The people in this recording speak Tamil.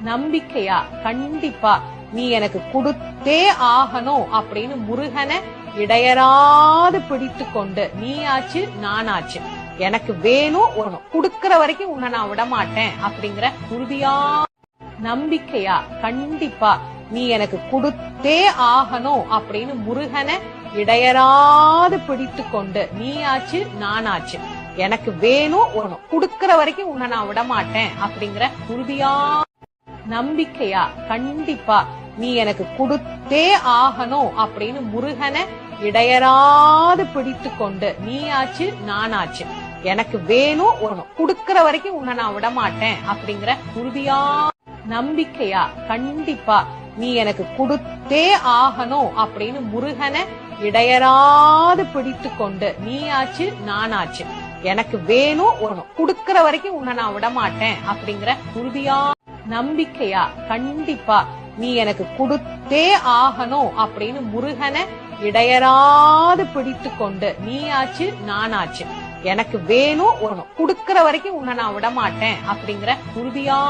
நம்பிக்கையா கண்டிப்பா நீ எனக்கு கொடுத்தே ஆகணும் அப்படின்னு முருகனை இடையராது பிடித்து கொண்டு நீயாச்சு நானாச்சு எனக்கு வேணும் உனக்கு குடுக்கற வரைக்கும் உன்னை நான் விட மாட்டேன் அப்படிங்கிற உறுதியா நம்பிக்கையா கண்டிப்பா நீ எனக்கு கொடுத்தே ஆகணும் அப்படின்னு முருகனை இடையராது பிடித்து கொண்டு நீயாச்சு நானாச்சு எனக்கு வேணும் உனக்கு குடுக்கற வரைக்கும் உன்னை நான் விட மாட்டேன் அப்படிங்கிற உறுதியா நம்பிக்கையா கண்டிப்பா நீ எனக்கு கொடுத்தே ஆகணும் அப்படின்னு முருகனை இடையராது பிடித்து கொண்டு நீயாச்சு நானாச்சு எனக்கு வேணும் உனக்கு குடுக்கற வரைக்கும் உன்னை நான் விட மாட்டேன் அப்படிங்கிற உறுதியா நம்பிக்கையா கண்டிப்பா நீ எனக்கு கொடுத்தே ஆகணும் அப்படின்னு முருகனை இடையராது பிடித்து கொண்டு நீயாச்சு நானாச்சு எனக்கு வேணும் உனக்கு குடுக்கற வரைக்கும் உன்னை நான் விட மாட்டேன் அப்படிங்கிற உறுதியா நம்பிக்கையா கண்டிப்பா நீ எனக்கு கொடுத்தே ஆகணும் அப்படின்னு முருகனை இடையராது பிடித்து கொண்டு நீயாச்சு நானாச்சு எனக்கு வேணும் உனக்கு குடுக்கற வரைக்கும் உன்னை நான் விட மாட்டேன் அப்படிங்கிற உறுதியா